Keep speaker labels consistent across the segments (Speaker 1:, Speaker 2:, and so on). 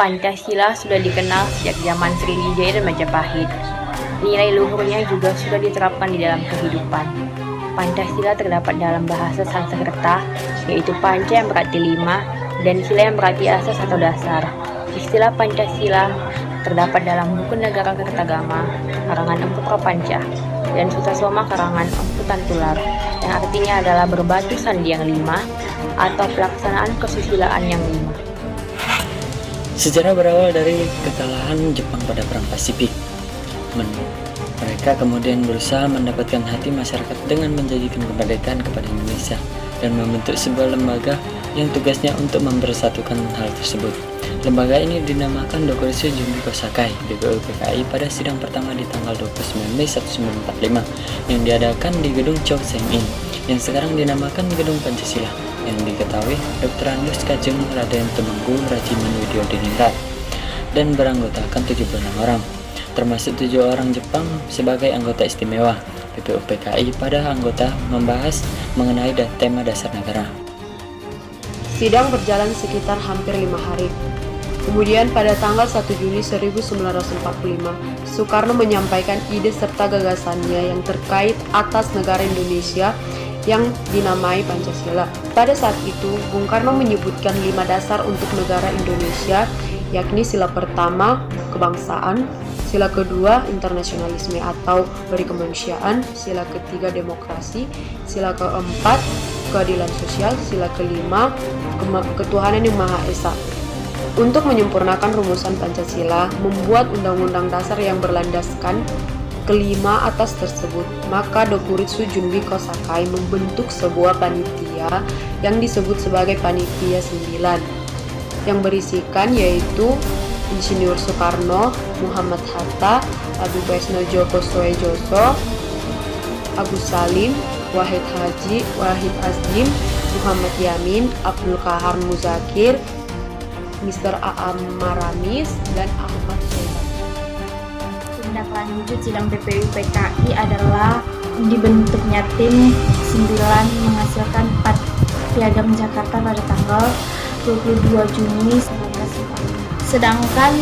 Speaker 1: Pancasila sudah dikenal sejak zaman Sriwijaya dan Majapahit. Nilai luhurnya juga sudah diterapkan di dalam kehidupan. Pancasila terdapat dalam bahasa Sanskerta, yaitu panca yang berarti 5 dan sila yang berarti asas atau dasar. Istilah Pancasila terdapat dalam buku Negara Kertagama karangan Empu Prapanca dan Sutasoma karangan Empu Tantular, yang artinya adalah berbatu sandi yang 5 atau pelaksanaan kesusilaan yang 5.
Speaker 2: Sejarah berawal dari kekalahan Jepang pada Perang Pasifik. Mereka kemudian berusaha mendapatkan hati masyarakat dengan menjanjikan kemerdekaan kepada Indonesia dan membentuk sebuah lembaga yang tugasnya untuk mempersatukan hal tersebut. Lembaga ini dinamakan Dokuritsu Junbi Kosakai (BPUPKI) pada sidang pertama di tanggal 29 Mei 1945 yang diadakan di Gedung Chow-Seng-In yang sekarang dinamakan Gedung Pancasila, yang diketahui Dr. Andus Kajeng Raden Temenggu Rajiman Widyodiningrat dan beranggotakan 76 orang, termasuk 7 orang Jepang sebagai anggota istimewa. BPUPKI pada anggota membahas mengenai tema dasar negara.
Speaker 3: Sidang berjalan sekitar hampir 5 hari. Kemudian pada tanggal 1 Juni 1945, Soekarno menyampaikan ide serta gagasannya yang terkait atas negara Indonesia yang dinamai Pancasila. Pada saat itu, Bung Karno menyebutkan 5 dasar untuk negara Indonesia, yakni sila pertama, kebangsaan, sila kedua, internasionalisme atau berkemanusiaan, sila ketiga, demokrasi, sila keempat, keadilan sosial, sila kelima, ketuhanan yang Maha Esa. Untuk menyempurnakan rumusan Pancasila, membuat undang-undang dasar yang berlandaskan kelima atas tersebut, maka Dokuritsu Junbi Kosakai membentuk sebuah panitia yang disebut sebagai Panitia 9 yang berisikan yaitu Insinyur Soekarno, Muhammad Hatta, Adipatro Djoko Soejoso, Agus Salim, Wahid Haji, Wahid Asdim, Muhammad Yamin, Abdul Qahar Muzakir, Mr. A.A. Maramis, dan Ahmad Soeban.
Speaker 4: Tindak lanjut sidang BPUPKI adalah dibentuknya tim 9 menghasilkan 4 piagam Jakarta pada tanggal 22 Juni 1945. Sedangkan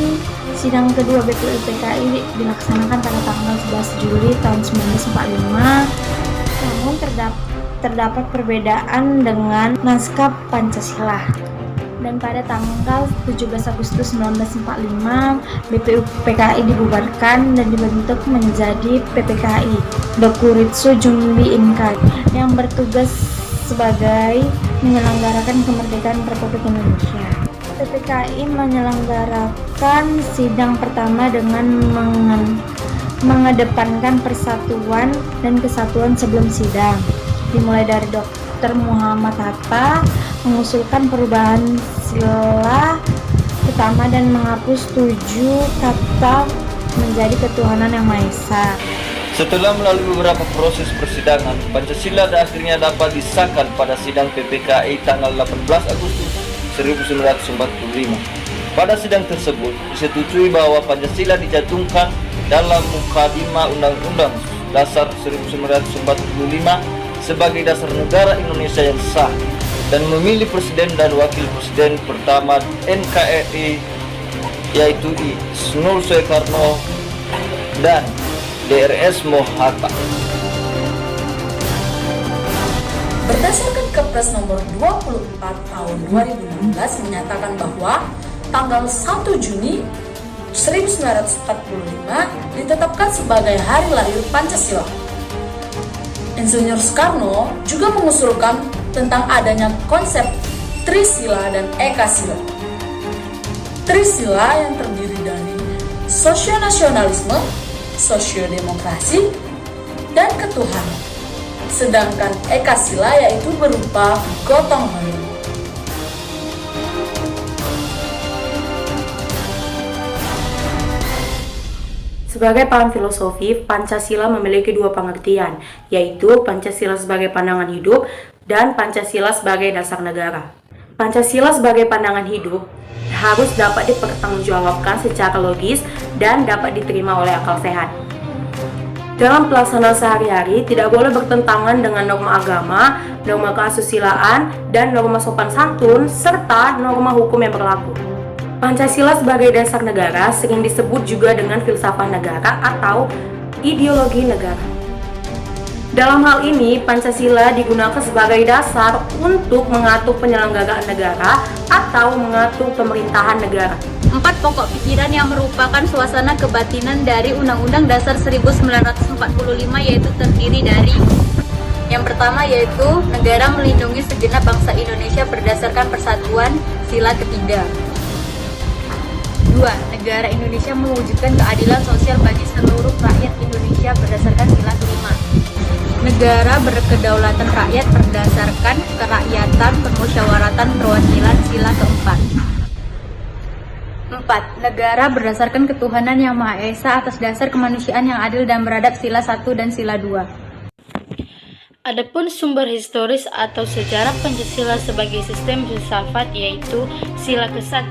Speaker 4: sidang kedua BPUPKI dilaksanakan pada tanggal 11 Juli tahun 1945. Namun terdapat perbedaan dengan naskah Pancasila. Dan pada tanggal 17 Agustus 1945, BPUPKI dibubarkan dan dibentuk menjadi PPKI, Dokuritsu Junbi Inkai, yang bertugas sebagai menyelenggarakan kemerdekaan Republik Indonesia. PPKI menyelenggarakan sidang pertama dengan mengedepankan persatuan dan kesatuan sebelum sidang, dimulai dari Dr. Muhammad Hatta mengusulkan perubahan sila pertama dan menghapus 7 kata menjadi ketuhanan yang Maha Esa.
Speaker 5: Setelah melalui beberapa proses persidangan, Pancasila akhirnya dapat disahkan pada sidang PPKI tanggal 18 Agustus 1945. Pada sidang tersebut disetujui bahwa Pancasila dicantumkan dalam Mukadimah Undang-Undang Dasar 1945 sebagai dasar negara Indonesia yang sah, dan memilih presiden dan wakil presiden pertama NKRI yaitu Isnur Soekarno dan DRS Mohatta.
Speaker 6: Berdasarkan Kepres nomor 24 tahun 2016 menyatakan bahwa tanggal 1 Juni 1945 ditetapkan sebagai hari lahir Pancasila. Insinyur Soekarno juga mengusulkan tentang adanya konsep Trisila dan Ekasila. Trisila yang terdiri dari sosionasionalisme, sosiodemokrasi, dan ketuhanan. Sedangkan Ekasila yaitu berupa gotong royong.
Speaker 7: Sebagai paham filosofi, Pancasila memiliki 2 pengertian, yaitu Pancasila sebagai pandangan hidup dan Pancasila sebagai dasar negara. Pancasila sebagai pandangan hidup harus dapat dipertanggungjawabkan secara logis dan dapat diterima oleh akal sehat. Dalam pelaksanaan sehari-hari tidak boleh bertentangan dengan norma agama, norma keasusilaan, dan norma sopan santun, serta norma hukum yang berlaku. Pancasila sebagai dasar negara sering disebut juga dengan filsafat negara atau ideologi negara. Dalam hal ini, Pancasila digunakan sebagai dasar untuk mengatur penyelenggaraan negara atau mengatur pemerintahan negara.
Speaker 8: 4 pokok pikiran yang merupakan suasana kebatinan dari Undang-Undang Dasar 1945 yaitu terdiri dari yang pertama yaitu negara melindungi segenap bangsa Indonesia berdasarkan persatuan sila ketiga. 2. Negara Indonesia mewujudkan keadilan sosial bagi seluruh rakyat Indonesia berdasarkan sila kelima. Negara berkedaulatan rakyat berdasarkan kerakyatan, permusyawaratan, perwakilan sila keempat. 4. Negara berdasarkan ketuhanan yang Maha Esa atas dasar kemanusiaan yang adil dan beradab sila 1 dan sila 2.
Speaker 9: Adapun sumber historis atau sejarah Pancasila sebagai sistem filsafat yaitu sila ke-1,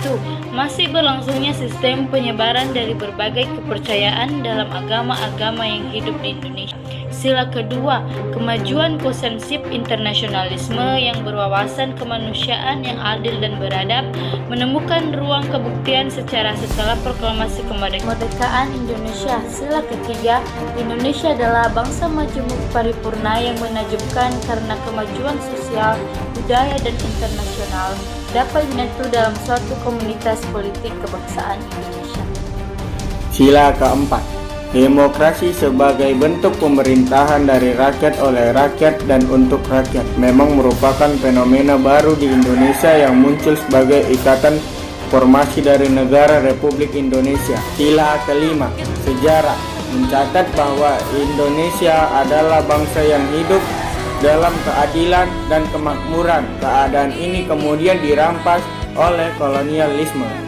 Speaker 9: masih berlangsungnya sistem penyebaran dari berbagai kepercayaan dalam agama-agama yang hidup di Indonesia. Sila kedua, kemajuan konsensip internasionalisme yang berwawasan kemanusiaan yang adil dan beradab menemukan ruang kebuktian secara setelah proklamasi kemerdekaan Indonesia. Sila ketiga, Indonesia adalah bangsa majemuk paripurna yang menakjubkan karena kemajuan sosial, budaya, dan internasional dapat menyatu dalam suatu komunitas politik kebangsaan Indonesia.
Speaker 10: Sila keempat, demokrasi sebagai bentuk pemerintahan dari rakyat oleh rakyat dan untuk rakyat memang merupakan fenomena baru di Indonesia yang muncul sebagai ikatan formasi dari negara Republik Indonesia. Sila kelima, sejarah mencatat bahwa Indonesia adalah bangsa yang hidup dalam keadilan dan kemakmuran. Keadaan ini kemudian dirampas oleh kolonialisme.